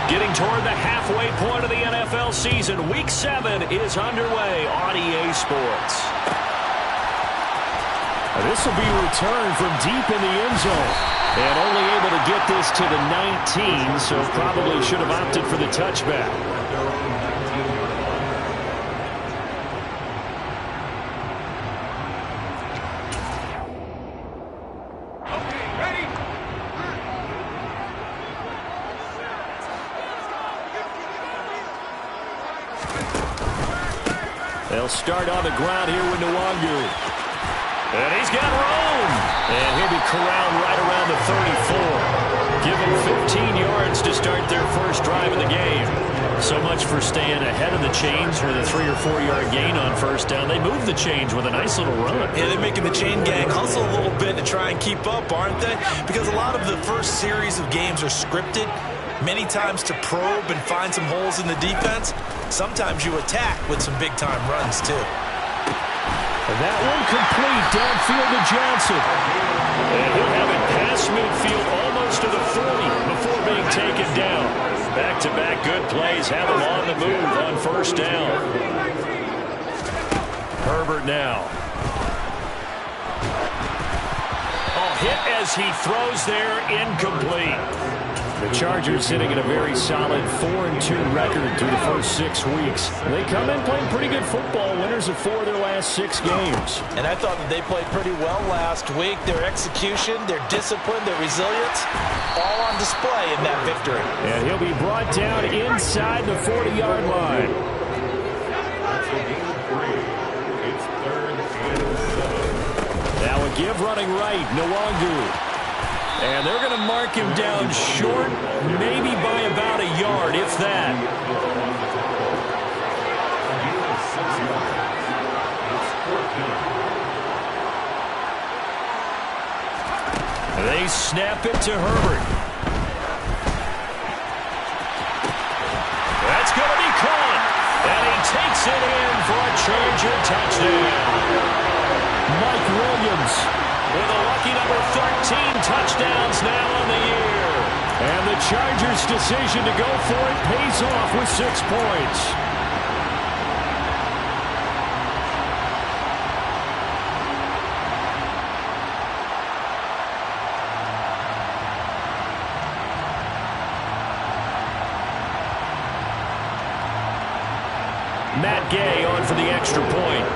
Getting toward the halfway point of the NFL season. Week 7 is underway on EA Sports. This will be a return from deep in the end zone. And only able to get this to the 19, so probably should have opted for the touchback. They'll start on the ground here with Nwangu. And he's got room. And he'll be corralled right around the 34. Given 15 yards to start their first drive of the game. So much for staying ahead of the chains with a 3 or 4 yard gain on first down. They move the chains with a nice little run. Yeah, they're making the chain gang hustle a little bit to try and keep up, aren't they? Because a lot of the first series of games are scripted. Many times to probe and find some holes in the defense. Sometimes you attack with some big-time runs, too. That one complete downfield to Johnson. And he'll have it past midfield almost to the 40 before being taken down. Back-to-back good plays have him on the move on first down. Herbert now. Hit as he throws there, incomplete. The Chargers sitting at a very solid 4-2 record through the first 6 weeks. They come in playing pretty good football, winners of 4 of their last 6 games. And I thought that they played pretty well last week. Their execution, their discipline, their resilience, all on display in that victory. And he'll be brought down inside the 40-yard line. Now a give running right, Nwangu. And they're going to mark him down short, maybe by about a yard, if that. They snap it to Herbert. That's going to be caught. And he takes it in for a Charger touchdown. Mike Williams with a lucky number 13 touchdowns now on the year. And the Chargers' decision to go for it pays off with 6 points. Matt Gay on for the extra point.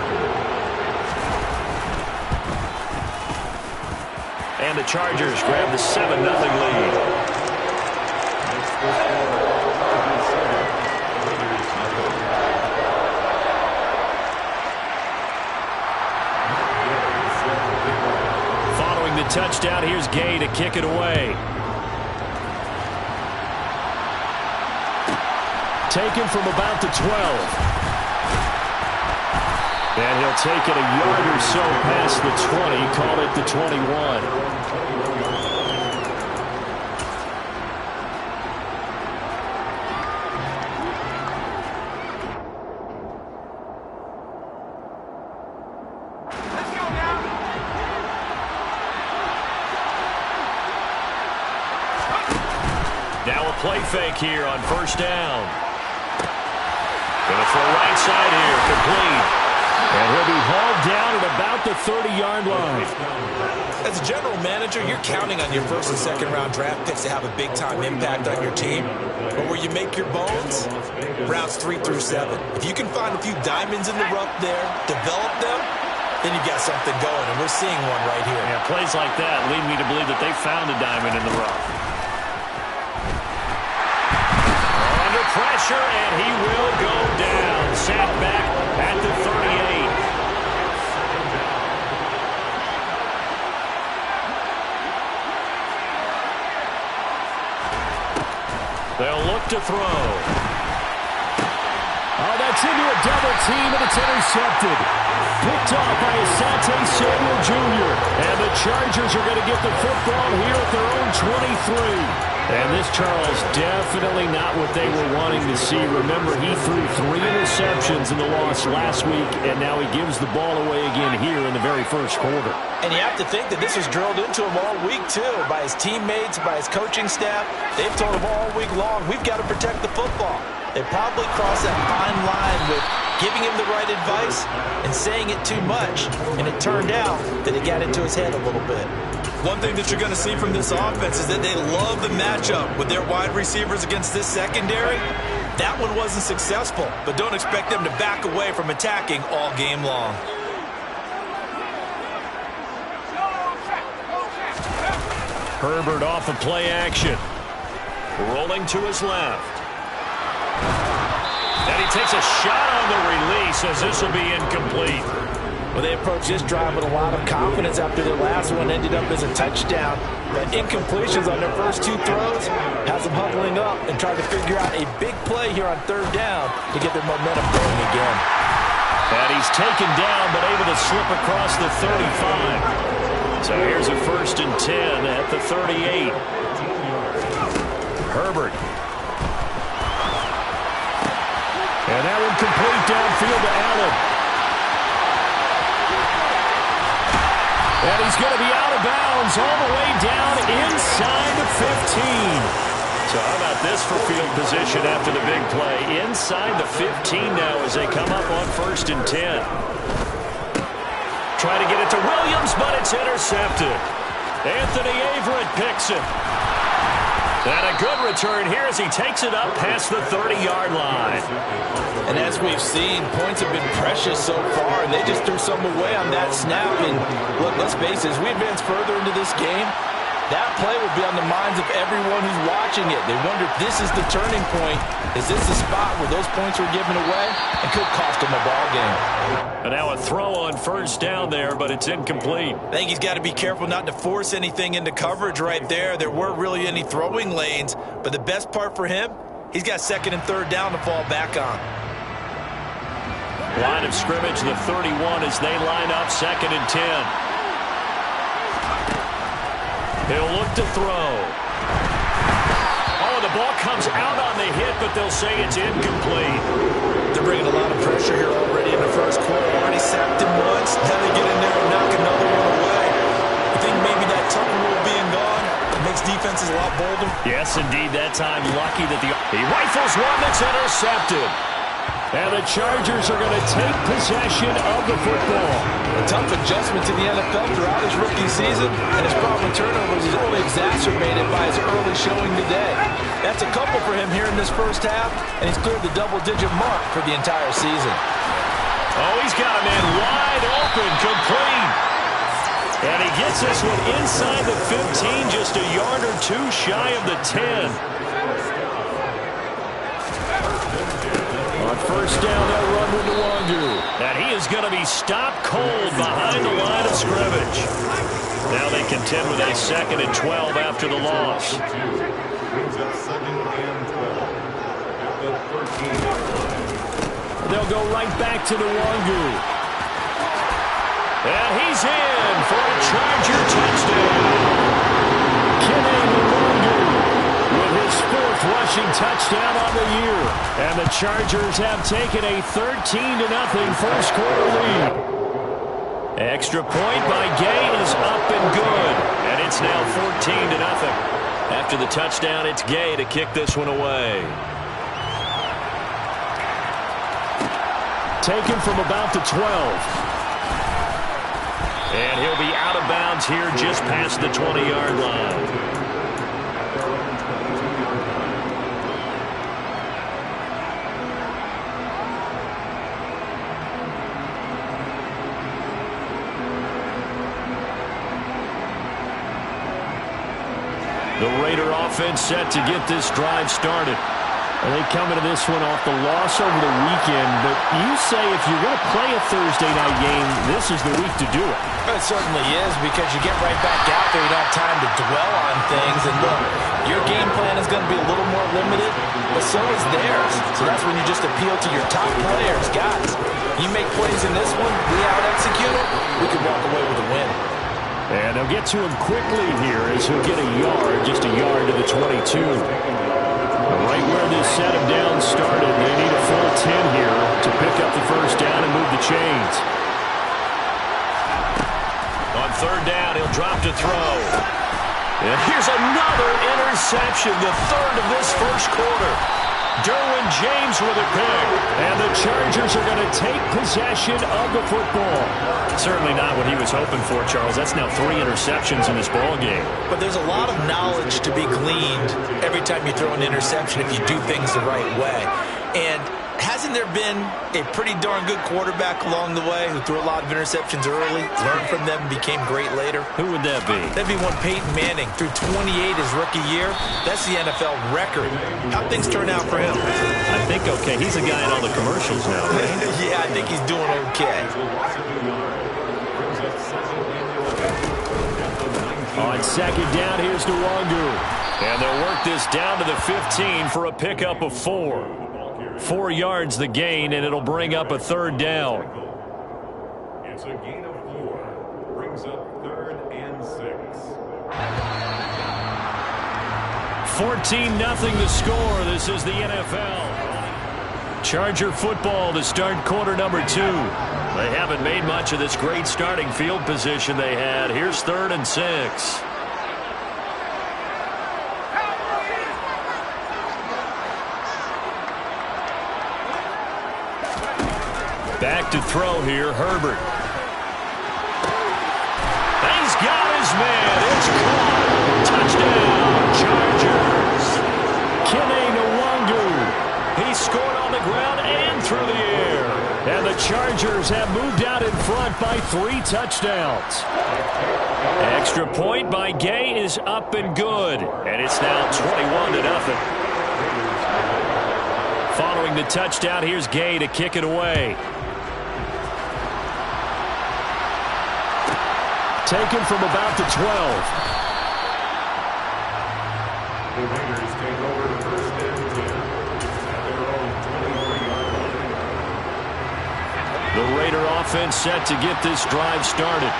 And the Chargers grab the 7-0 lead. Following the touchdown, here's Gay to kick it away. Taken from about the 12. And he'll take it a yard or so past the 20, call it the 21. Now a play fake here on first down. Gonna throw right side here, complete. And he'll be hauled down at about the 30-yard line. As a general manager, you're counting on your first and second round draft picks to have a big-time impact on your team. But where you make your bones, rounds 3 through 7. If you can find a few diamonds in the rough there, develop them, then you've got something going, and we're seeing one right here. Yeah, plays like that lead me to believe that they found a diamond in the rough. Under pressure, and he will go down. Sacked back at the 38. They'll look to throw. Oh, that's into a double team, and it's intercepted. Picked off by Asante Samuel Jr. And the Chargers are going to get the football here at their own 23. And this, Charles, definitely not what they were wanting to see. Remember, he threw 3 interceptions in the loss last week, and now he gives the ball away again here in the very first quarter. And you have to think that this was drilled into him all week, too, by his teammates, by his coaching staff. They've told him all week long, we've got to protect the football. They probably crossed that fine line with giving him the right advice and saying it too much, and it turned out that it got into his head a little bit. One thing that you're going to see from this offense is that they love the matchup with their wide receivers against this secondary. That one wasn't successful, but don't expect them to back away from attacking all game long. Herbert off of play action. Rolling to his left. And he takes a shot on the release as this will be incomplete. Well, they approached this drive with a lot of confidence after their last one ended up as a touchdown. But incompletions on their first 2 throws has them huddling up and trying to figure out a big play here on 3rd down to get their momentum going again. And he's taken down but able to slip across the 35. So here's a 1st and 10 at the 38. Herbert. And that one complete downfield to Allen. And he's going to be out of bounds all the way down inside the 15. So how about this for field position after the big play? Inside the 15 now as they come up on 1st and 10. Try to get it to Williams, but it's intercepted. Anthony Averett picks it. And a good return here as he takes it up past the 30-yard line. And as we've seen, points have been precious so far, and they just threw some away on that snap. And look, let's face it, as we advance further into this game, that play will be on the minds of everyone who's watching it. They wonder if this is the turning point. Is this the spot where those points were given away and could cost them a ball game? And now a throw on 1st down there, but it's incomplete. I think he's got to be careful not to force anything into coverage right there. There weren't really any throwing lanes, but the best part for him, he's got 2nd and 3rd down to fall back on. Line of scrimmage, the 31 as they line up 2nd and 10. He'll look to throw. Oh, the ball comes out on the hit, but they'll say it's incomplete. They're bringing a lot of pressure here already in the first quarter. Already sacked him once. Now they get in there and knock another one away. I think maybe that Tucker rule being gone makes defenses a lot bolder. Yes, indeed. That time lucky that he rifles one that's intercepted. And the Chargers are going to take possession of the football. A tough adjustment to the NFL throughout his rookie season, and his problem with turnovers is only exacerbated by his early showing today. That's a couple for him here in this first half, and he's cleared the double-digit mark for the entire season. Oh, he's got a man wide open, complete. And he gets this one inside the 15, just a yard or 2 shy of the 10. On 1st down, they'll run with Nwangu. And he is going to be stopped cold behind the line of scrimmage. Now they contend with a 2nd and 12 after the loss. They'll go right back to Nwangu. And he's in for a Charger touchdown. Kene Nwangu with his 4th rushing touchdown on the year. And the Chargers have taken a 13-0 first quarter lead. Extra point by Gay is up and good. And it's now 14-0. After the touchdown, it's Gay to kick this one away. Taken from about the 12. And he'll be out of bounds here just past the 20-yard line. The Raider offense set to get this drive started. And they come into this one off the loss over the weekend. But you say if you're going to play a Thursday night game, this is the week to do it. It certainly is, because you get right back out there. You don't have time to dwell on things. And look, your game plan is going to be a little more limited, but so is theirs. So that's when you just appeal to your top players. Guys, you make plays in this one, we out-execute it, we could walk away with a win. And they'll get to him quickly here as he'll get a yard, just a yard to the 22. Right where this set him down started, they need a full 10 here to pick up the first down and move the chains. On third down, he'll drop to throw. And here's another interception, the third of this first quarter. Derwin James with a pick. And the Chargers are going to take possession of the football. Certainly not what he was hoping for, Charles. That's now 3 interceptions in this ball game. But there's a lot of knowledge to be gleaned every time you throw an interception if you do things the right way. And hasn't there been a pretty darn good quarterback along the way who threw a lot of interceptions early, learned from them, and became great later? Who would that be? That'd be one Peyton Manning. Threw 28 his rookie year. That's the NFL record. How'd things turn out for him? I think okay. He's a guy in all the commercials now, right? Yeah, I think he's doing okay. On second down, here's Nwangu. And they'll work this down to the 15 for a pickup of 4. 4 yards the gain, and it'll bring up a third down. It's a gain of 4. Brings up 3rd and 6. 14-0 the score. This is the NFL. Charger football to start quarter number 2. They haven't made much of this great starting field position they had. Here's 3rd and 6. Back to throw here, Herbert. He's got his man. It's caught. Touchdown, Chargers. Kene Nwangu. He scored on the ground and through the air. And the Chargers have moved out in front by 3 touchdowns. Extra point by Gay is up and good. And it's now 21-0. Following the touchdown, here's Gay to kick it away. Taken from about the 12. The Raiders take over 1st and 10 at their own 23-yard line. The Raider offense set to get this drive started.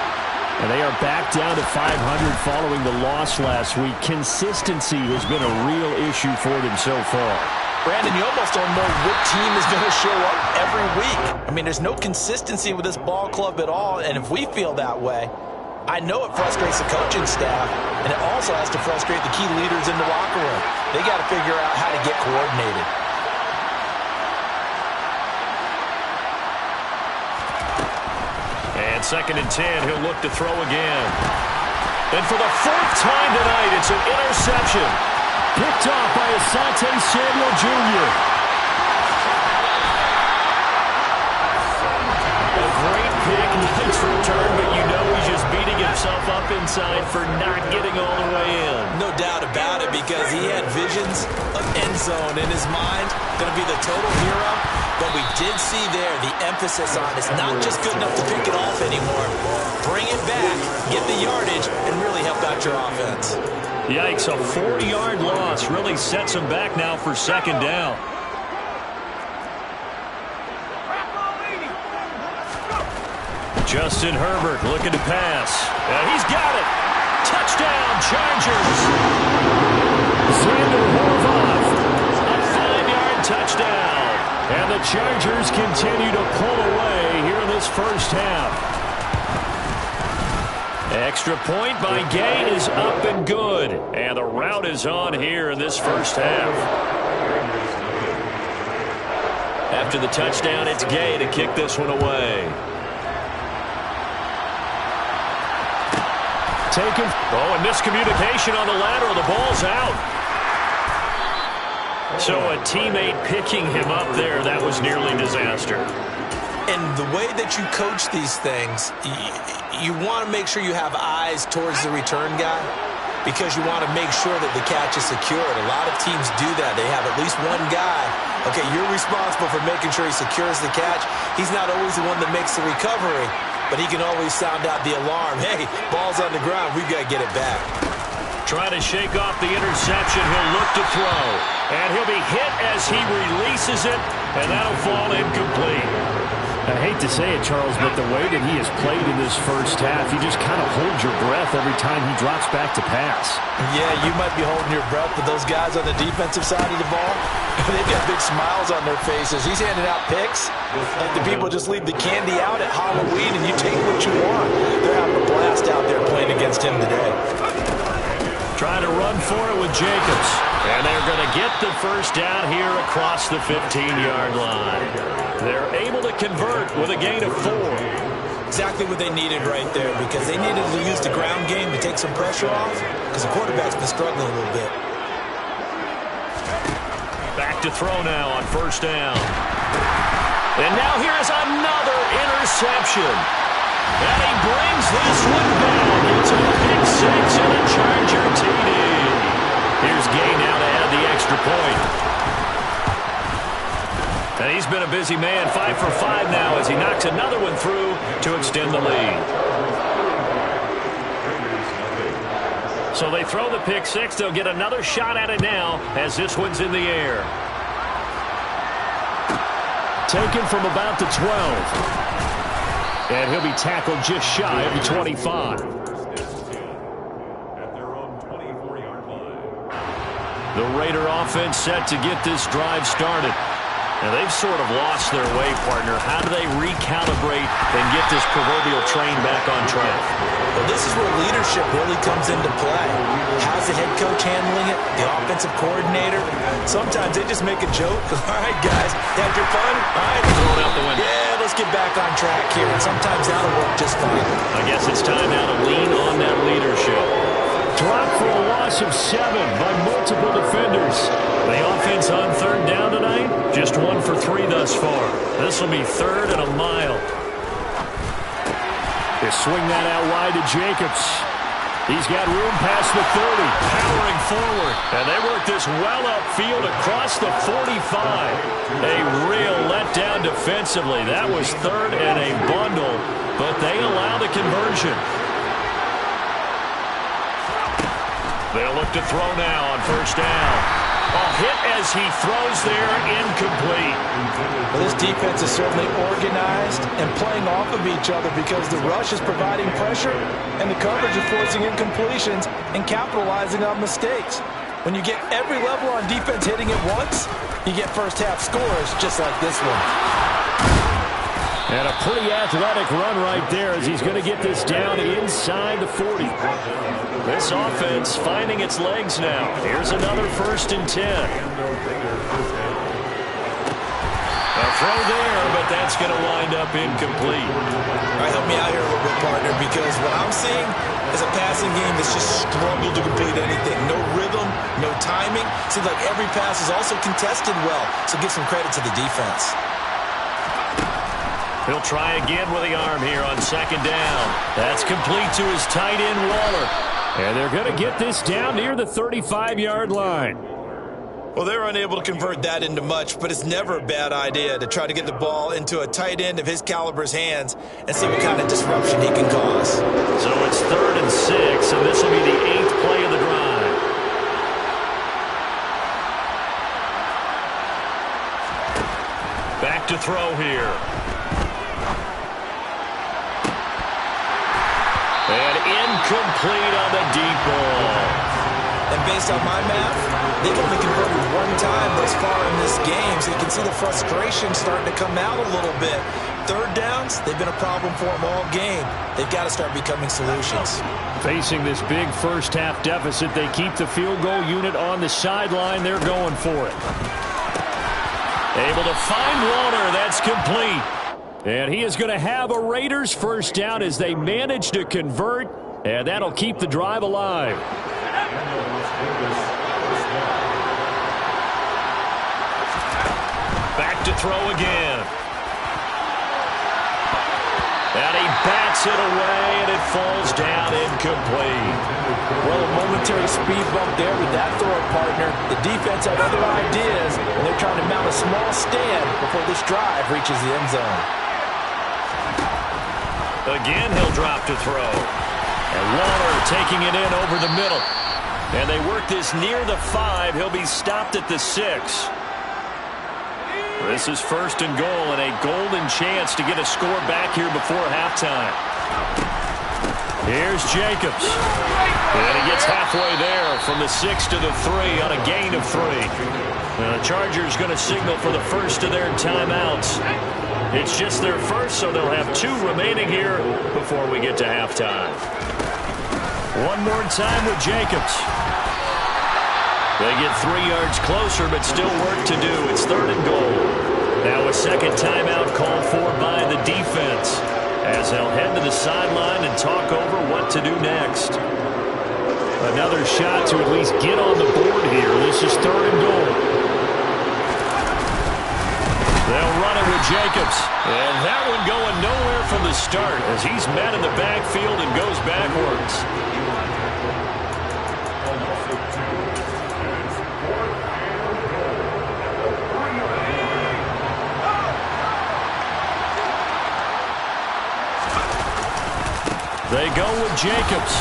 And they are back down to 500 following the loss last week. Consistency has been a real issue for them so far. Brandon, you almost don't know what team is going to show up every week. I mean, there's no consistency with this ball club at all, and if we feel that way, I know it frustrates the coaching staff, and it also has to frustrate the key leaders in the locker room. They got to figure out how to get coordinated. And 2nd and 10, he'll look to throw again. And for the 4th time tonight, it's an interception. Picked off by Asante Samuel Jr. A great pick, nice return, but you know he's just beating himself up inside for not getting all the way in. No doubt about it, because he had visions of end zone in his mind. Going to be the total hero. But we did see there the emphasis on it's not just good enough to pick it off anymore. Bring it back, get the yardage, and really help out your offense. Yikes, a 4-yard loss really sets him back now for 2nd down. Justin Herbert looking to pass. And he's got it. Touchdown, Chargers. Xander Horvath. A 5-yard touchdown. And the Chargers continue to pull away here in this first half. Extra point by Gay is up and good. And the route is on here in this first half. After the touchdown, it's Gay to kick this one away. Taken. Oh, and miscommunication on the lateral. The ball's out. So a teammate picking him up there, that was nearly disaster. And the way that you coach these things, you want to make sure you have eyes towards the return guy because you want to make sure that the catch is secured. A lot of teams do that. They have at least one guy. Okay, you're responsible for making sure he secures the catch. He's not always the one that makes the recovery, but he can always sound out the alarm. Hey, ball's on the ground. We've got to get it back. trying to shake off the interception. He'll look to throw. And he'll be hit as he releases it, and that'll fall incomplete. I hate to say it, Charles, but the way that he has played in this first half, you just kind of hold your breath every time he drops back to pass. Yeah, you might be holding your breath, but those guys on the defensive side of the ball, they've got big smiles on their faces. He's handing out picks like the people just leave the candy out at Halloween and you take what you want. They're having a blast out there playing against him today. Trying to run for it with Jacobs. And they're going to get the first down here across the 15-yard line. They're able to convert with a gain of 4. Exactly what they needed right there, because they needed to use the ground game to take some pressure off, because the quarterback's been struggling a little bit. Back to throw now on first down. And now here's another interception. And he brings this one down. It's a pick 6 and a Charger TD. Here's Gay now to add the extra point. And he's been a busy man, 5 for 5 now as he knocks another one through to extend the lead. So they throw the pick 6. They'll get another shot at it now as this one's in the air. Taken from about the 12. And he'll be tackled just shy of the 25. The Raider offense set to get this drive started. And they've sort of lost their way, partner. How do they recalibrate and get this proverbial train back on track? Well, this is where leadership really comes into play. How's the head coach handling it? The offensive coordinator? Sometimes they just make a joke. All right, guys, had your fun? All right. Throw it out the window. Yeah, let's get back on track here. And sometimes that'll work just fine. I guess it's time now to lean on that leadership. Dropped for a loss of 7 by multiple defenders. The offense on third down tonight, just 1 for 3 thus far. This will be 3rd and a mile. They swing that out wide to Jacobs. He's got room past the 30, powering forward. And they work this well upfield across the 45. A real letdown defensively. That was 3rd and a bundle, but they allow the conversion. They'll look to throw now on first down. A hit as he throws there, incomplete. Well, this defense is certainly organized and playing off of each other because the rush is providing pressure and the coverage is forcing incompletions and capitalizing on mistakes. When you get every level on defense hitting it once, you get first half scores just like this one. And a pretty athletic run right there as he's going to get this down inside the 40. This offense finding its legs now. Here's another 1st and 10. A throw there, but that's going to wind up incomplete. All right, help me out here a little bit, partner, because what I'm seeing is a passing game that's just struggled to complete anything. No rhythm, no timing. Seems like every pass is also contested well, so give some credit to the defense. He'll try again with the arm here on 2nd down. That's complete to his tight end, Waller. And they're going to get this down near the 35-yard line. Well, they're unable to convert that into much, but it's never a bad idea to try to get the ball into a tight end of his caliber's hands and see what kind of disruption he can cause. So it's 3rd and 6, and this will be the 8th play of the drive. Back to throw here. And incomplete on the deep ball. And based on my math, they've only converted 1 time thus far in this game, so you can see the frustration starting to come out a little bit. 3rd downs, they've been a problem for them all game. They've got to start becoming solutions. Facing this big first half deficit, they keep the field goal unit on the sideline. They're going for it. Able to find Waller. That's complete. And he is going to have a Raiders first down as they manage to convert, and that'll keep the drive alive. Back to throw again. And he bats it away, and it falls down incomplete. Well, a momentary speed bump there with that throw, partner. The defense had other ideas, and they're trying to mount a small stand before this drive reaches the end zone. Again, he'll drop to throw. And Waller taking it in over the middle. And they work this near the 5. He'll be stopped at the 6. This is 1st and goal, and a golden chance to get a score back here before halftime. Here's Jacobs. And he gets halfway there from the 6 to the 3 on a gain of 3. And the Chargers going to signal for the first of their timeouts. It's just their first, so they'll have 2 remaining here before we get to halftime. One more time with Jacobs. They get 3 yards closer, but still work to do. It's 3rd and goal. Now a second timeout called for by the defense, as they'll head to the sideline and talk over what to do next. Another shot to at least get on the board here. This is 3rd and goal. They'll run it with Jacobs. And that one going nowhere from the start, as he's met in the backfield and goes backwards. They go with Jacobs.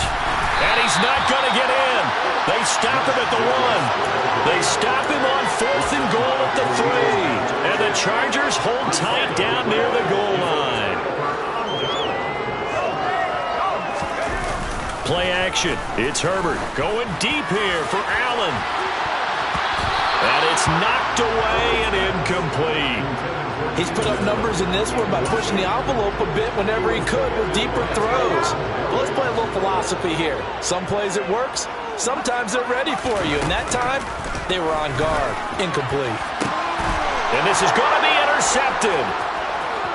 And he's not going to get in. They stop him at the 1. They stop him on 4th and goal at the 3. And the Chargers hold tight down near the goal line. Play action. It's Herbert going deep here for Allen. And it's knocked away and incomplete. He's put up numbers in this one by pushing the envelope a bit whenever he could with deeper throws. Well, let's play a little philosophy here. Some plays it works, sometimes they're ready for you. And that time, they were on guard. Incomplete. And this is going to be intercepted.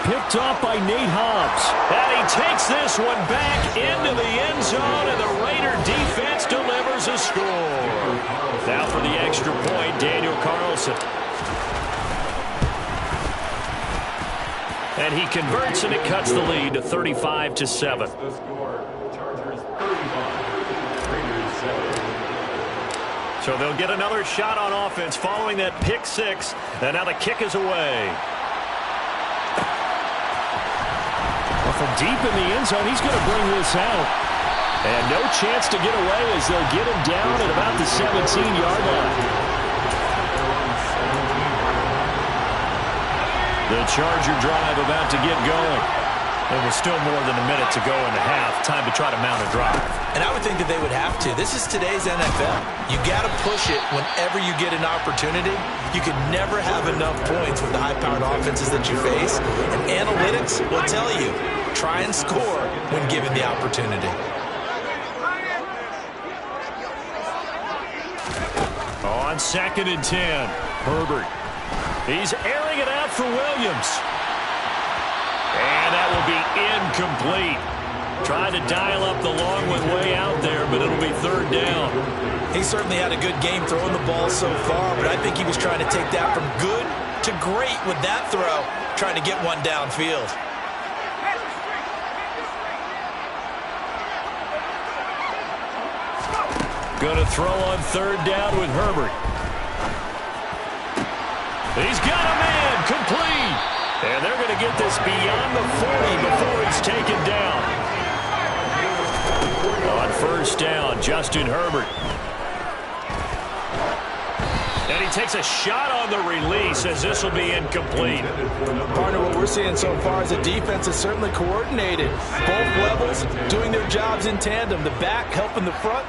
Picked off by Nate Hobbs. And he takes this one back into the end zone, and the Raider defense delivers a score. Now for the extra point, Daniel Carlson. And he converts, and it cuts the lead to 35-7. The score, Chargers 35, Raiders 7. So they'll get another shot on offense following that pick 6, and now the kick is away. Well, from deep in the end zone, he's going to bring this out. And no chance to get away as they'll get him down at about the 17-yard line. The Charger drive about to get going. And with still more than a minute to go in the half, time to try to mount a drive. And I would think that they would have to. This is today's NFL. You got to push it whenever you get an opportunity. You can never have enough points with the high-powered offenses that you face. And analytics will tell you, try and score when given the opportunity. On 2nd and 10, Herbert. He's airing it out for Williams. And that will be incomplete. Trying to dial up the long one way out there, but it'll be 3rd down. He certainly had a good game throwing the ball so far, but I think he was trying to take that from good to great with that throw, trying to get one downfield. Going to throw on 3rd down with Herbert. He's got a man, complete. And they're going to get this beyond the 40 before it's taken down. On 1st down, Justin Herbert. And he takes a shot on the release as this will be incomplete. Partner, what we're seeing so far is the defense is certainly coordinated. Both levels doing their jobs in tandem. The back helping the front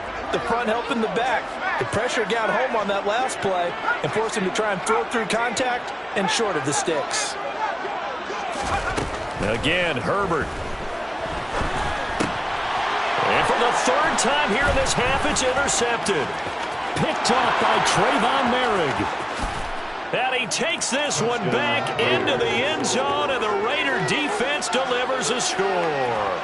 helping the back. The pressure got home on that last play and forced him to try and throw through contact and short of the sticks. Again, Herbert. And for the 3rd time here in this half, it's intercepted. Picked off by Trayvon Merrick. And he takes this one back into the end zone, and the Raider defense delivers a score.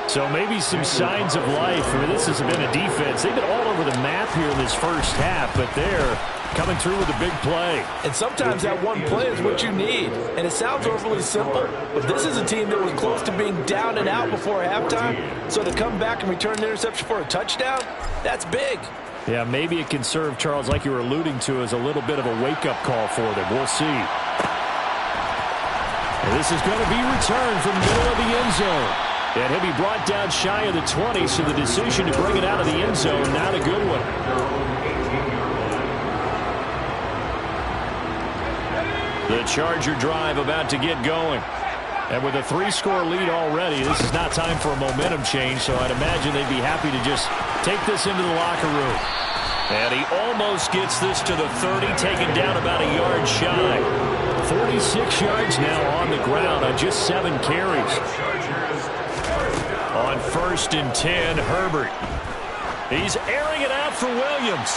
So maybe some signs of life. I mean, this has been a defense. They've been all over the map here in this first half, but they're coming through with a big play. And sometimes that one play is what you need. And it sounds overly simple, but this is a team that was close to being down and out before halftime. So to come back and return the interception for a touchdown, that's big. Yeah, maybe it can serve, Charles, like you were alluding to, as a little bit of a wake-up call for them. We'll see. And this is going to be returned from the middle of the end zone. And he'll be brought down shy of the 20, so the decision to bring it out of the end zone, not a good one. The Charger drive about to get going. And with a 3-score lead already, this is not time for a momentum change, so I'd imagine they'd be happy to just take this into the locker room. And he almost gets this to the 30, taken down about a yard shy. 46 yards now on the ground on just 7 carries. On 1st and 10, Herbert. He's airing it out for Williams.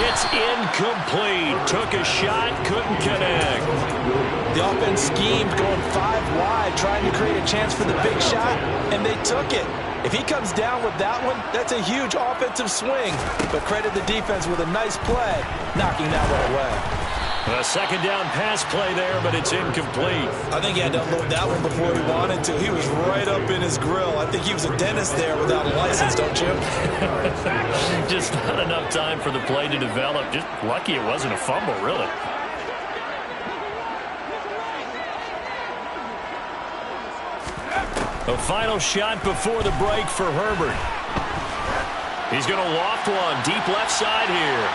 It's incomplete. Took a shot, couldn't connect. The offense schemed going 5 wide, trying to create a chance for the big shot, and they took it. If he comes down with that one, that's a huge offensive swing. But credit the defense with a nice play, knocking that one away. A 2nd down pass play there, but it's incomplete. I think he had to unload that one before he wanted to. He was right up in his grill. I think he was a dentist there without a license, don't you? Just not enough time for the play to develop. Just lucky it wasn't a fumble, really. A final shot before the break for Herbert. He's going to loft one deep left side here.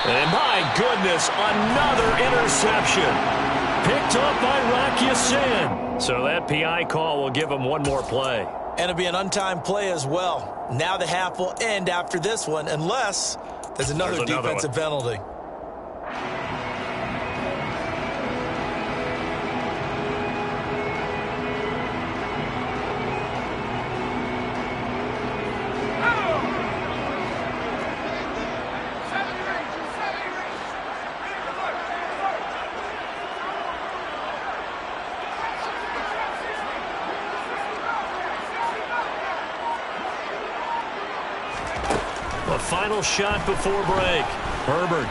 And my goodness, another interception. Picked up by Rock Ya-Sin. So that PI call will give him one more play. And it'll be an untimed play as well. Now the half will end after this one, unless there's another defensive penalty. Final shot before break. Herbert.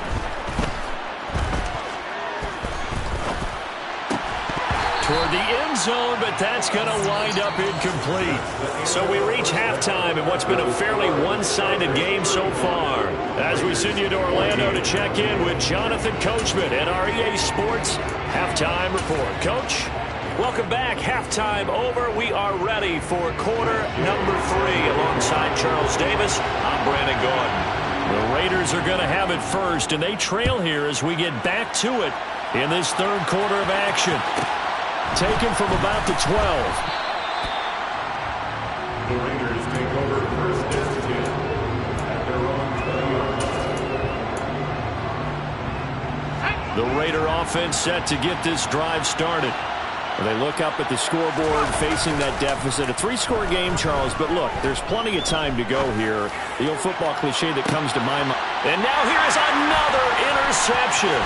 Toward the end zone, but that's going to wind up incomplete. So we reach halftime in what's been a fairly one-sided game so far. As we send you to Orlando to check in with Jonathan Coachman at our EA Sports Halftime Report. Coach, welcome back. Halftime over. We are ready for quarter number 3. Alongside Charles Davis, I'm Brandon Gordon. The Raiders are going to have it first, and they trail here as we get back to it in this 3rd quarter of action. Taken from about the 12. The Raiders take over 1st and 10 at their own 20. The Raider offense set to get this drive started. They look up at the scoreboard facing that deficit. A 3-score game, Charles, but look, there's plenty of time to go here. The old football cliche that comes to my mind. And now here is another interception.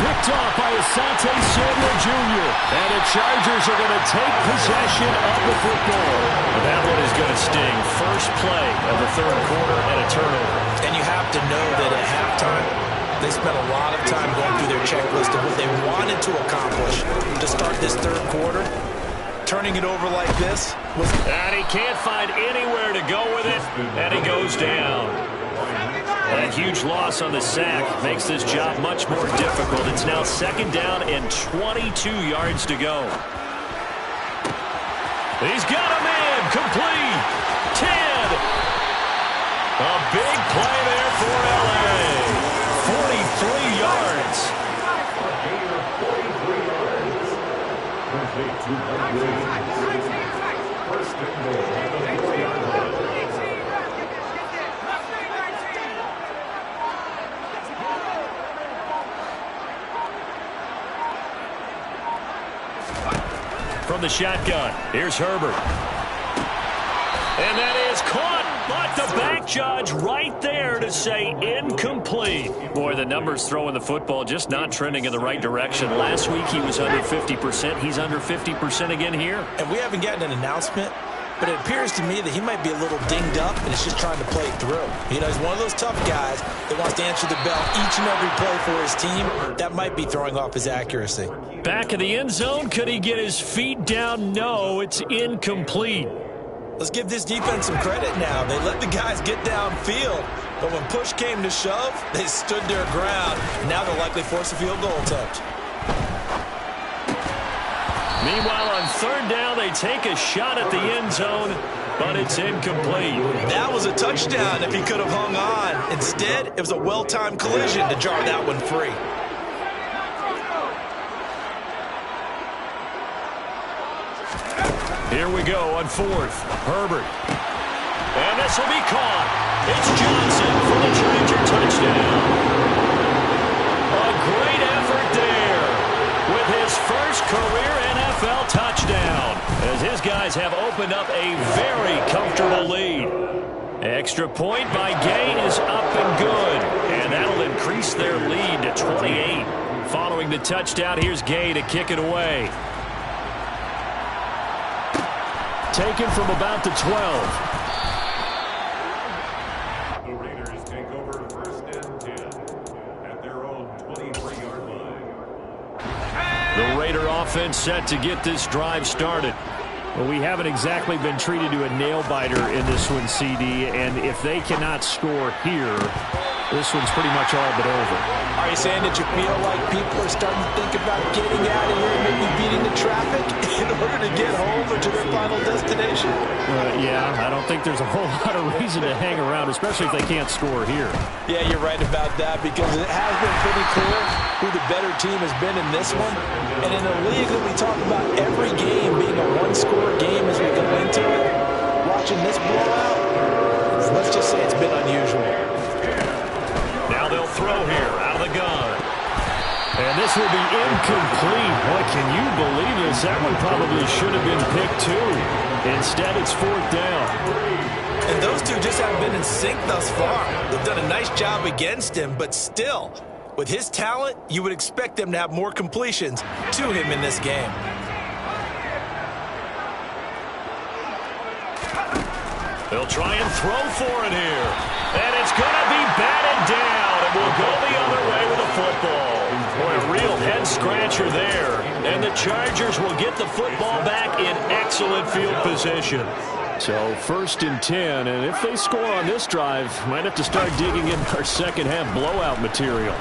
Picked off by Asante Samuel Jr. And the Chargers are going to take possession of the football. That one is going to sting. First play of the 3rd quarter and a turnover. And you have to know that at halftime, they spent a lot of time going through their checklist of what they wanted to accomplish to start this 3rd quarter. Turning it over like this was... And he can't find anywhere to go with it, and he goes down. That huge loss on the sack makes this job much more difficult. It's now 2nd down and 22 yards to go. He's got him in. Complete. 10. A big play there for L.A. 43 yards. From the shotgun, here's Herbert. And that is caught. But the back judge right there to say incomplete. Boy, the numbers throwing the football just not trending in the right direction. Last week he was under 50%. He's under 50% again here. And we haven't gotten an announcement, but it appears to me that he might be a little dinged up and is just trying to play through. You know, he's one of those tough guys that wants to answer the bell each and every play for his team. That might be throwing off his accuracy. Back of the end zone. Could he get his feet down? No, it's incomplete. Let's give this defense some credit now. They let the guys get downfield, but when push came to shove, they stood their ground. Now they'll likely force a field goal attempt. Meanwhile, on third down, they take a shot at the end zone, but it's incomplete. That was a touchdown if he could have hung on. Instead, it was a well-timed collision to jar that one free. Here we go on fourth. Herbert. And this will be caught. It's Johnson for the Charger touchdown. A great effort there with his first career NFL touchdown, as his guys have opened up a very comfortable lead. Extra point by Gay is up and good, and that'll increase their lead to 28. Following the touchdown, here's Gay to kick it away. Taken from about the 12. The Raiders take over first and 10 at their own 23-yard line. The Raider offense set to get this drive started. Well, we haven't exactly been treated to a nail-biter in this one, CD, and if they cannot score here, this one's pretty much all but over. Are you saying that you feel like people are starting to think about getting out of here and maybe beating the traffic in order to get home or to their final destination? Yeah, I don't think there's a whole lot of reason to hang around, especially if they can't score here. Yeah, you're right about that, because it has been pretty clear who the better team has been in this one. And in a league that we talk about every game being a one-score game as we go into it, watching this blowout, let's just say it's been unusual. Now they'll throw here out of the gun. And this will be incomplete. Boy, can you believe this? That one probably should have been picked too. Instead, it's fourth down. And those two just haven't been in sync thus far. They've done a nice job against him, but still, with his talent, you would expect them to have more completions to him in this game. They'll try and throw for it here. And it's going to be batted down. And we'll go the other way with the football. Boy, a real head-scratcher there. And the Chargers will get the football back in excellent field position. So first and 10, and if they score on this drive, might have to start digging in our second-half blowout material.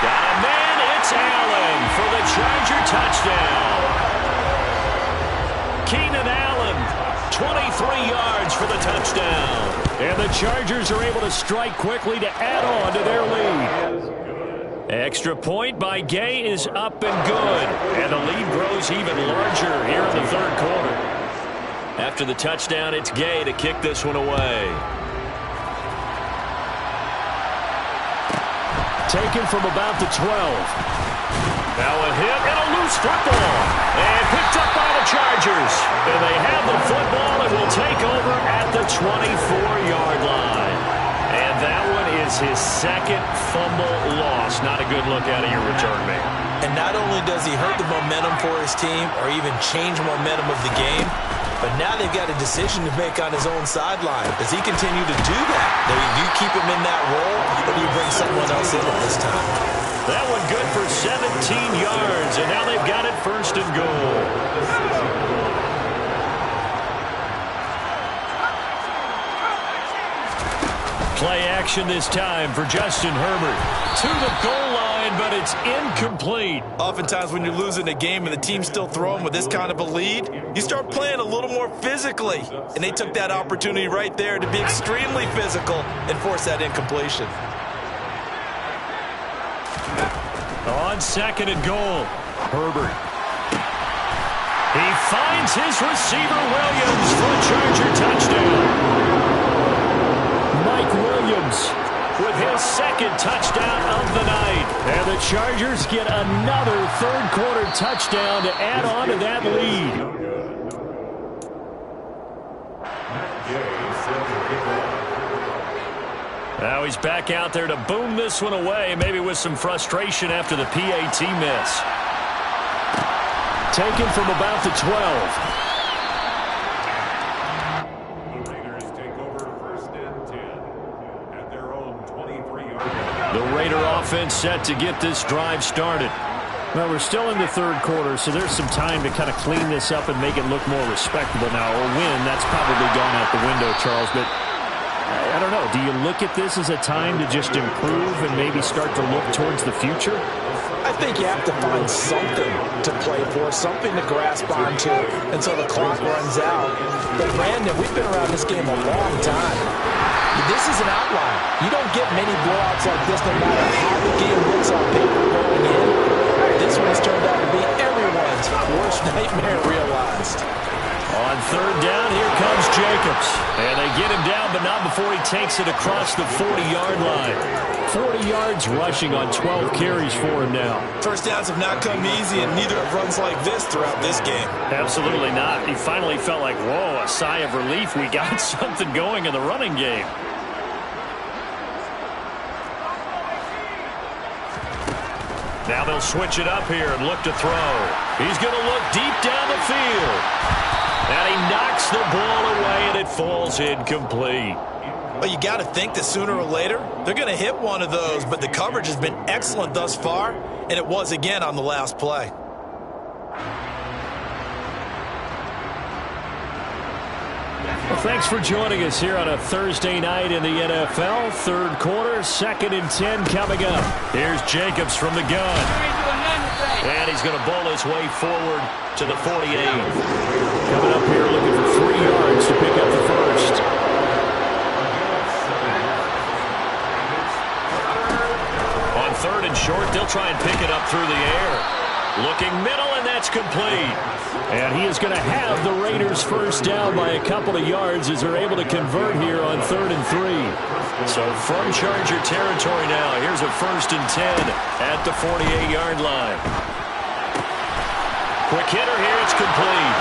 Got a man, it's Allen for the Charger touchdown. Keenan Allen, 23 yards for the touchdown. And the Chargers are able to strike quickly to add on to their lead. Extra point by Gay is up and good. And the lead grows even larger here in the third quarter. After the touchdown, it's Gay to kick this one away. Taken from about the 12. Now a hit and a loose football. And picked up by the Chargers. And they have the football and will take over at the 24-yard line. And that one is his second fumble loss. Not a good look out of your return man. And not only does he hurt the momentum for his team or even change momentum of the game, but now they've got a decision to make on his own sideline. Does he continue to do that? Do you keep him in that role, or do you bring someone else in at this time? That one good for 17 yards, and now they've got it first and goal. Play action this time for Justin Herbert. To the goal line, but it's incomplete. Oftentimes when you're losing a game and the team's still throwing with this kind of a lead, you start playing a little more physically. And they took that opportunity right there to be extremely physical and force that incompletion. On second and goal, Herbert. He finds his receiver, Williams, for a Charger touchdown. Mike Williams with his second touchdown of the night. And the Chargers get another third-quarter touchdown to add on to that lead. Now he's back out there to boom this one away, maybe with some frustration after the PAT miss. Taken from about the 12. The Raider offense set to get this drive started. Well, we're still in the third quarter, so there's some time to kind of clean this up and make it look more respectable now. A win, that's probably gone out the window, Charles, but I don't know. Do you look at this as a time to just improve and maybe start to look towards the future? I think you have to find something to play for, something to grasp onto until the clock runs out. But Brandon, we've been around this game a long time. This is an outlier. You don't get many blowouts like this no matter how the game looks on paper going in. This one has turned out to be everyone's worst nightmare realized. On third down, here comes Jacobs. And they get him down, but not before he takes it across the 40-yard line. 40 yards rushing on 12 carries for him now. First downs have not come easy, and neither have runs like this throughout this game. Absolutely not. He finally felt like, whoa, a sigh of relief. We got something going in the running game. Now they'll switch it up here and look to throw. He's going to look deep down the field. And he knocks the ball away, and it falls incomplete. Well, you got to think that sooner or later, they're going to hit one of those, but the coverage has been excellent thus far, and it was again on the last play. Well, thanks for joining us here on a Thursday night in the NFL. Third quarter, 2nd and 10 coming up. Here's Jacobs from the gun. And he's going to bowl his way forward to the 48. Coming up here looking for 3 yards to pick up the first. On third and short, they'll try and pick it up through the air. Looking middle, and that's complete. And he is going to have the Raiders first down by a couple of yards as they're able to convert here on 3rd and 3. So from Charger territory now, here's a 1st and 10 at the 48-yard line. Quick hitter here, it's complete.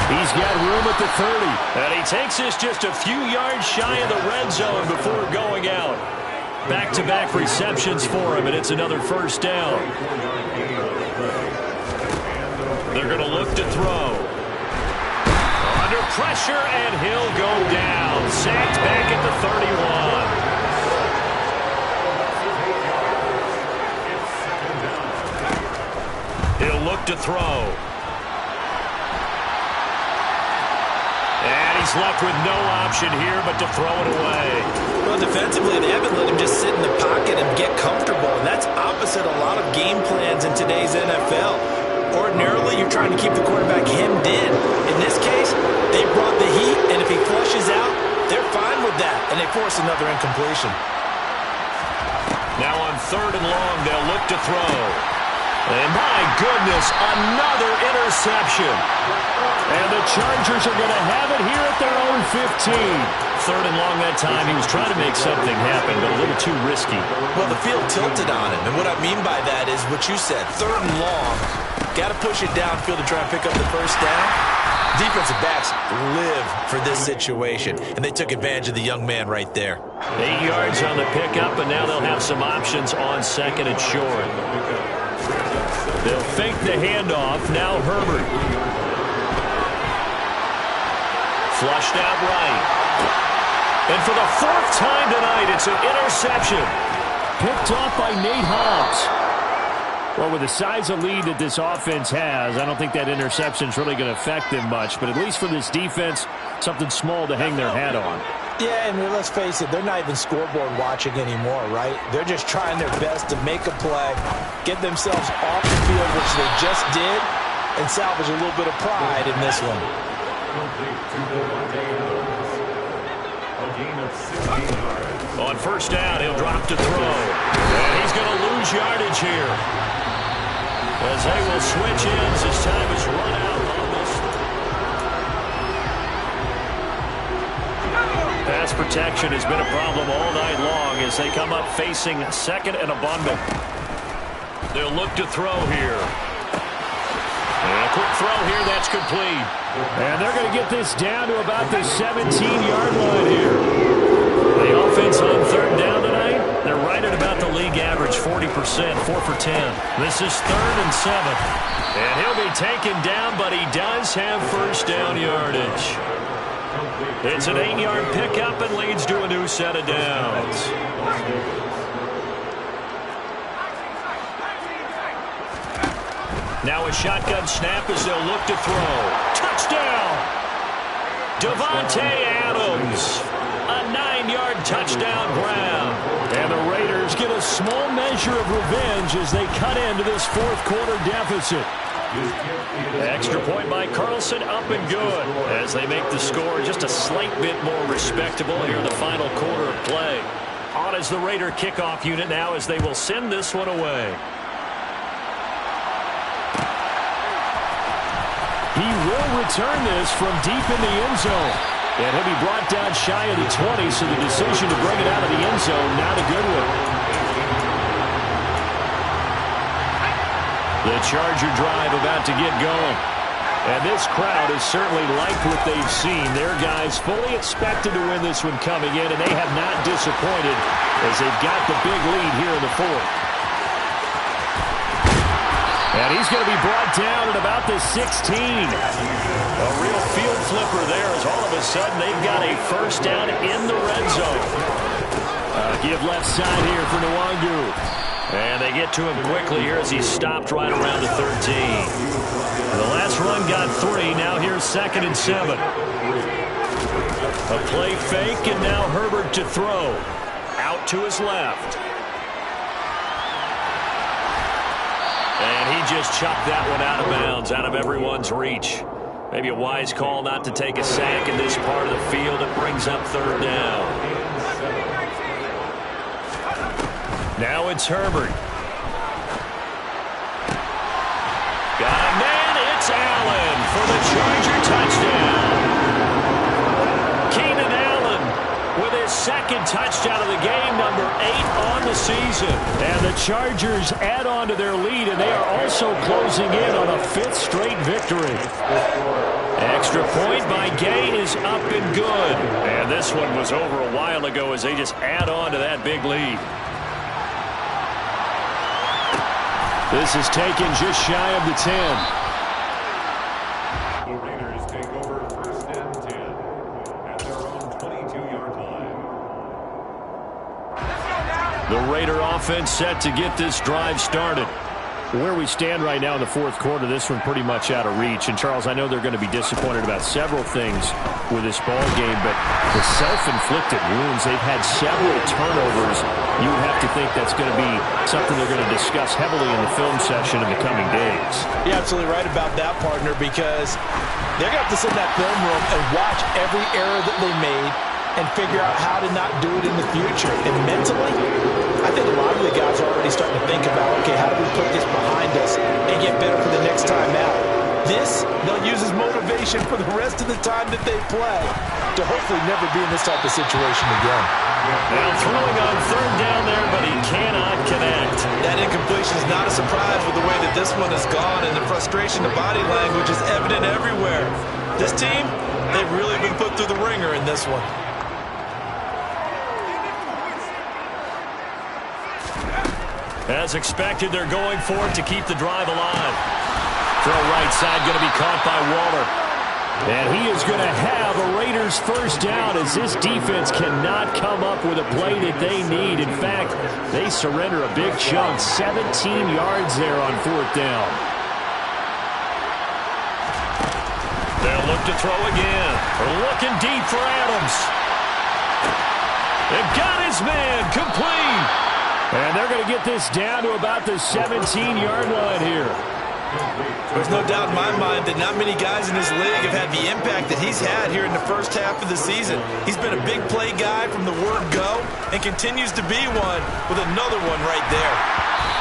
He's got room at the 30. And he takes this just a few yards shy of the red zone before going out. Back-to-back receptions for him, and it's another first down. They're going to look to throw. Under pressure, and he'll go down. Sacked back at the 31. He'll look to throw. And he's left with no option here but to throw it away. Well, defensively, they haven't let him just sit in the pocket and get comfortable, and that's opposite a lot of game plans in today's NFL. Ordinarily, you're trying to keep the quarterback hemmed in. In this case, they brought the heat, and if he flushes out, they're fine with that, and they force another incompletion. Now on 3rd and long, they'll look to throw. And my goodness, another interception. And the Chargers are going to have it here at their own 15. 3rd and long that time. He was trying to make something happen, but a little too risky. Well, the field tilted on him, and what I mean by that is what you said. 3rd and long, got to push it downfield to try and pick up the first down. Defensive backs live for this situation, and they took advantage of the young man right there. 8 yards on the pickup, and now they'll have some options on 2nd and short. They'll fake the handoff. Now Herbert. Flushed out right. And for the 4th time tonight, it's an interception. Picked off by Nate Hobbs. Well, with the size of lead that this offense has, I don't think that interception is really going to affect them much. But at least for this defense, something small to hang their hat on. Yeah, and let's face it, they're not even scoreboard watching anymore, right? They're just trying their best to make a play, get themselves off the field, which they just did, and salvage a little bit of pride in this one. On first down, he'll drop to throw. And he's going to lose yardage here. As they will switch ends as time is run out on this. Pass protection has been a problem all night long as they come up facing 2nd and abundant. They'll look to throw here. And a quick throw here, that's complete. And they're going to get this down to about the 17-yard line here. The offense on 3rd down tonight, they're right at about the league average, 40%, 4 for 10. This is 3rd and 7. And he'll be taken down, but he does have first down yardage. It's an 8-yard pickup and leads to a new set of downs. Now a shotgun snap as they'll look to throw. Touchdown! Davante Adams. A 9-yard touchdown ground. And the Raiders get a small measure of revenge as they cut into this fourth quarter deficit. Extra point by Carlson, up and good, as they make the score just a slight bit more respectable here in the final quarter of play. On is the Raider kickoff unit now as they will send this one away. He will return this from deep in the end zone. And he'll be brought down shy of the 20, so the decision to bring it out of the end zone, not a good one. The Charger drive about to get going. And this crowd has certainly liked what they've seen. Their guys fully expected to win this one coming in, and they have not disappointed as they've got the big lead here in the fourth. And he's going to be brought down at about the 16. A real field flipper there as all of a sudden they've got a first down in the red zone. Give left side here for Nwangu. And they get to him quickly here as he's stopped right around the 13. The last run got 3. Now here's 2nd and 7. A play fake, and now Herbert to throw. Out to his left. And he just chucked that one out of bounds, out of everyone's reach. Maybe a wise call not to take a sack in this part of the field. It brings up 3rd down. Now it's Herbert. Got a man. It's Allen for the Charger touchdown. Keenan Allen with his 2nd touchdown of the game, number 8 on the season. And the Chargers add on to their lead, and they are also closing in on a 5th straight victory. Extra point by Gay is up and good. And this one was over a while ago as they just add on to that big lead. This is taken just shy of the 10. The Raiders take over 1st and 10 at their own 22-yard line. The Raider offense set to get this drive started. Where we stand right now in the fourth quarter, this one pretty much out of reach. And, Charles, I know they're going to be disappointed about several things with this ball game, but the self-inflicted wounds, they've had several turnovers. You would have to think that's going to be something they're going to discuss heavily in the film session in the coming days. You're absolutely right about that, partner, because they're going to have to sit in that film room and watch every error that they made and figure out how to not do it in the future. And mentally, I think a lot of the guys are already starting to think about, okay, how do we put this behind us and get better for the next time out? This, they'll use as motivation for the rest of the time that they play to hopefully never be in this type of situation again. Now throwing on 3rd down there, but he cannot connect. That incompletion is not a surprise with the way that this one has gone, and the frustration, the body language is evident everywhere. This team, they've really been put through the ringer in this one. As expected, they're going for it to keep the drive alive. Throw right side going to be caught by Waller. And he is going to have a Raiders first down as this defense cannot come up with a play that they need. In fact, they surrender a big chunk, 17 yards there on 4th down. They'll look to throw again. They're looking deep for Adams. They've got his man complete. And they're going to get this down to about the 17-yard line here. There's no doubt in my mind that not many guys in this league have had the impact that he's had here in the first half of the season. He's been a big play guy from the word go and continues to be one with another one right there.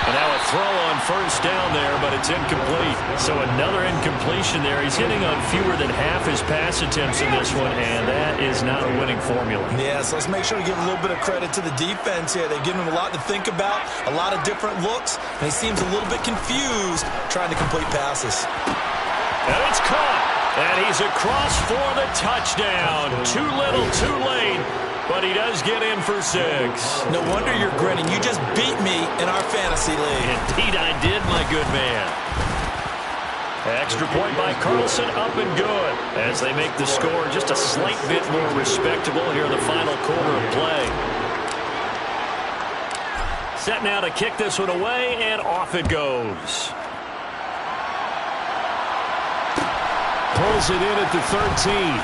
And now a throw on 1st down there, but it's incomplete. So another incompletion there. He's hitting on fewer than half his pass attempts in this one, and that is not a winning formula. Yeah, so let's make sure we give a little bit of credit to the defense here. They've given him a lot to think about, a lot of different looks, and he seems a little bit confused trying to complete passes. And it's caught, and he's across for the touchdown. Too little, too late. But he does get in for 6. No wonder you're grinning. You just beat me in our fantasy league. Indeed I did, my good man. Extra point by Carlson, up and good. As they make the score just a slight bit more respectable here in the final quarter of play. Set now to kick this one away, and off it goes. Pulls it in at the 13.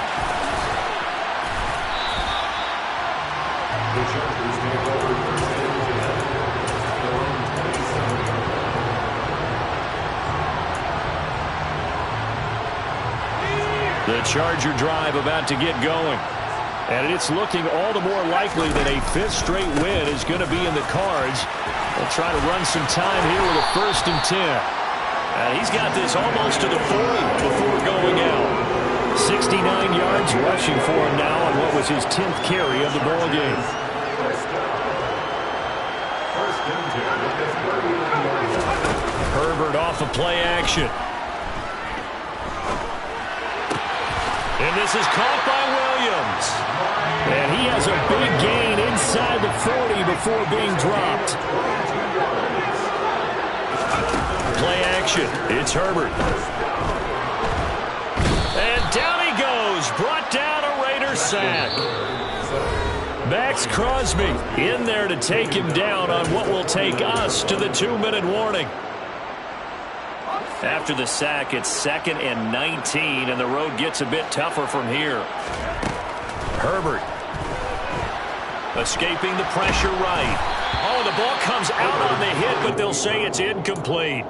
The Chargers take over 1st and 10 The Charger drive about to get going. And it's looking all the more likely that a fifth straight win is going to be in the cards. They'll try to run some time here with a 1st and 10. And he's got this almost to the 40 before going out. 69 yards rushing for him now on what was his 10th carry of the ball game. Herbert off of play action. And this is caught by Williams. And he has a big gain inside the 40 before being dropped. Play action. It's Herbert. And down he goes. Brought down a Raider sack. Max Crosby in there to take him down on what will take us to the 2-minute warning. After the sack, it's 2nd and 19, and the road gets a bit tougher from here. Herbert escaping the pressure right. Oh, the ball comes out on the hit, but they'll say it's incomplete.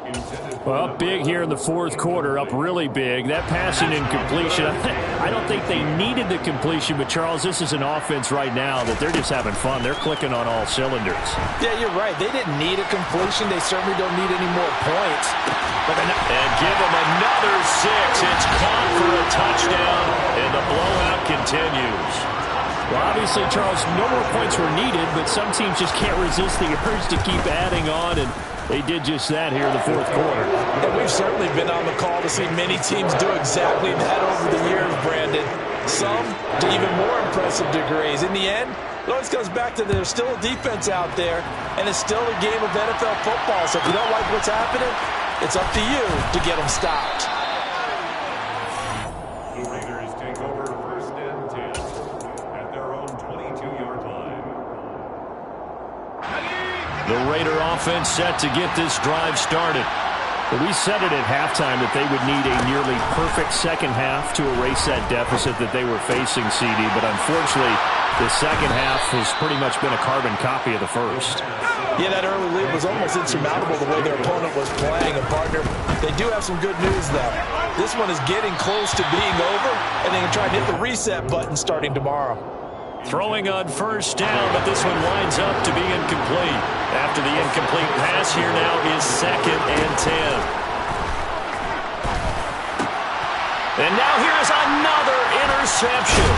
Well, up big here in the 4th quarter, up really big. That passing incompletion, I don't think they needed the completion, but Charles, this is an offense right now that they're just having fun. They're clicking on all cylinders. Yeah, you're right. They didn't need a completion. They certainly don't need any more points. And give them another 6. It's caught for a touchdown, and the blowout continues. Well, obviously, Charles, no more points were needed, but some teams just can't resist the urge to keep adding on, and they did just that here in the 4th quarter. And we've certainly been on the call to see many teams do exactly that over the years, Brandon. Some to even more impressive degrees. In the end, it always comes back to there's still a defense out there, and it's still a game of NFL football. So if you don't like what's happening, it's up to you to get them stopped. The Raiders take over 1st and 10 at their own 22-yard line. The Raider offense set to get this drive started. We said it at halftime that they would need a nearly perfect second half to erase that deficit that they were facing, CD, but unfortunately the second half has pretty much been a carbon copy of the first. Yeah, that early lead was almost insurmountable the way their opponent was playing. And, partner, they do have some good news, though. This one is getting close to being over, and they can try and hit the reset button starting tomorrow. Throwing on 1st down, but this one winds up to be incomplete. After the incomplete pass, here now is 2nd and 10. And now here's another interception.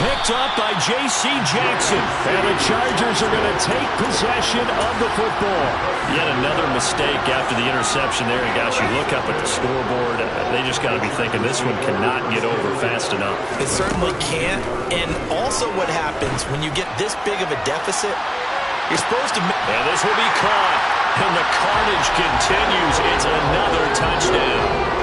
Picked up by J.C. Jackson. And the Chargers are going to take possession of the football. Yet another mistake after the interception there. And, gosh, you look up at the scoreboard. They just got to be thinking this one cannot get over fast enough. It certainly can't. And also what happens when you get this big of a deficit, you're supposed to... And this will be caught. And the carnage continues. It's another touchdown.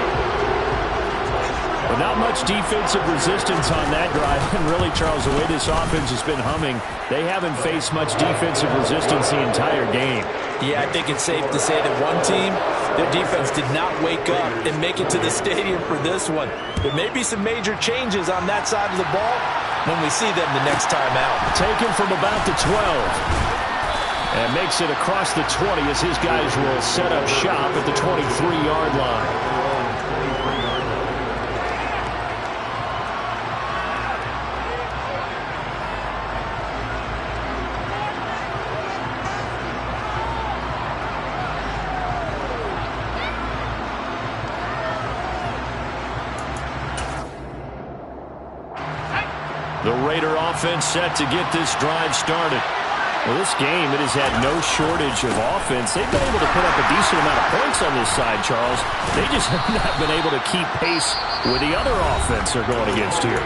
But not much defensive resistance on that drive. And really, Charles, the way this offense has been humming, they haven't faced much defensive resistance the entire game. Yeah, I think it's safe to say that one team, their defense did not wake up and make it to the stadium for this one. There may be some major changes on that side of the ball when we see them the next time out. Taken from about the 12. And makes it across the 20 as his guys will set up shop at the 23-yard line. The Raider offense set to get this drive started. Well, this game, it has had no shortage of offense. They've been able to put up a decent amount of points on this side, Charles. They just have not been able to keep pace with the other offense they're going against here.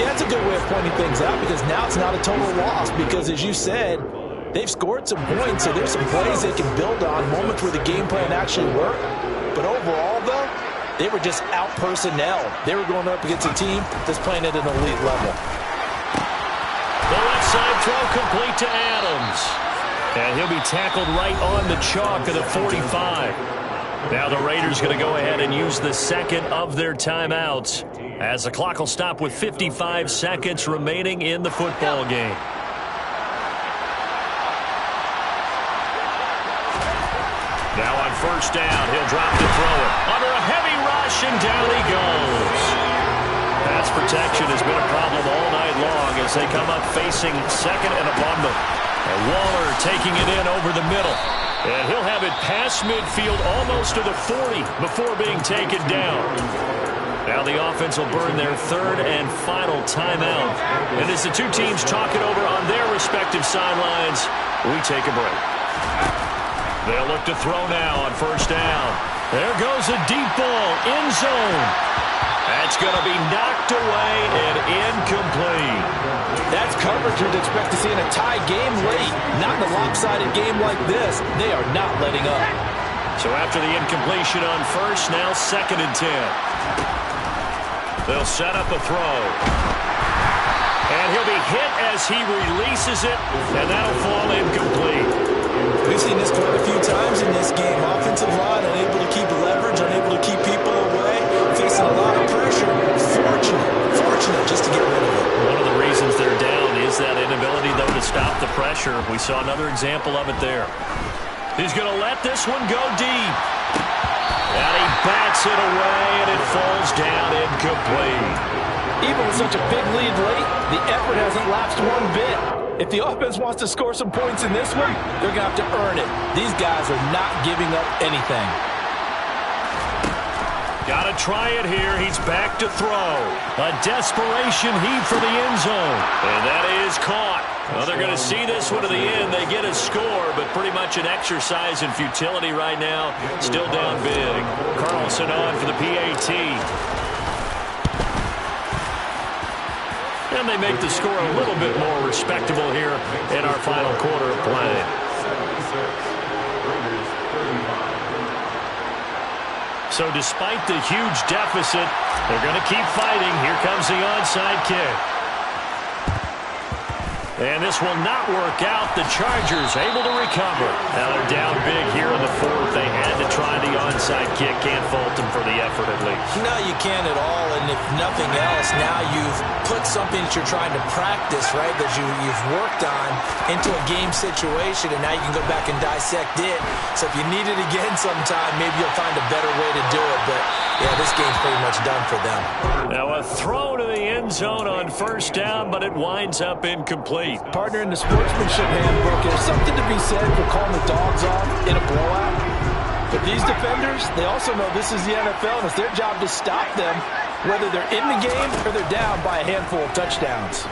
Yeah, that's a good way of pointing things out because now it's not a total loss because, as you said, they've scored some points, so there's some plays they can build on, moments where the game plan actually worked. But overall, though, they were just out-personnel. They were going up against a team that's playing at an elite level. The left side throw complete to Adams. And he'll be tackled right on the chalk of the 45. Now the Raiders going to go ahead and use the second of their timeouts as the clock will stop with 55 seconds remaining in the football game. Now on 1st down, he'll drop to throw it. Under a heavy rush, and down he goes. protection has been a problem all night long as they come up facing second and a bundle. And Waller taking it in over the middle. And he'll have it past midfield almost to the 40 before being taken down. Now the offense will burn their third and final timeout. And as the two teams talk it over on their respective sidelines, we take a break. They'll look to throw now on first down. There goes a deep ball, end zone. That's going to be knocked away and incomplete. That's coverage you'd expect to see in a tie game late. Not in a lopsided game like this. They are not letting up. So after the incompletion on first, now 2nd and 10. They'll set up a throw. And he'll be hit as he releases it, and that'll fall incomplete. We've seen this quite a few times in this game. Offensive line unable to keep leverage, unable to keep people away, facing a lot of pressure. Fortunate just to get rid of it. One of the reasons they're down is that inability, though, to stop the pressure. We saw another example of it there. He's going to let this one go deep. And he bats it away, and it falls down incomplete. Even with such a big lead late, the effort hasn't lapsed one bit. If the offense wants to score some points in this one, they're going to have to earn it. These guys are not giving up anything. Got to try it here. He's back to throw. A desperation heave for the end zone. And that is caught. Well, they're going to see this one to the end. They get a score, but pretty much an exercise in futility right now. Still down big. Carlson on for the PAT. And they make the score a little bit more respectable here in our final quarter of play. So despite the huge deficit, they're going to keep fighting. Here comes the onside kick. And this will not work out. The Chargers able to recover. Now they're down big here in the 4th. They had to try the onside kick. Can't fault them for the effort at least. No, you can't at all. And if nothing else, now you've put something that you're trying to practice, right, that you've worked on into a game situation, and now you can go back and dissect it. So if you need it again sometime, maybe you'll find a better way to do it. But, yeah, this game's pretty much done for them. Now a throw to the end zone on first down, but it winds up incomplete. Partner, in the sportsmanship handbook, there's something to be said for calling the dogs off in a blowout. But these defenders, they also know this is the NFL, and it's their job to stop them, whether they're in the game or they're down by a handful of touchdowns.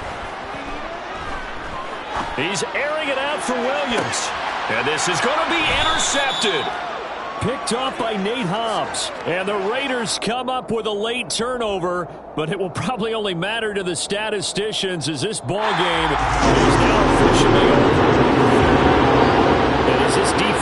He's airing it out for Williams. And this is going to be intercepted. Picked off by Nate Hobbs. And the Raiders come up with a late turnover, but it will probably only matter to the statisticians as this ball game is now officially over.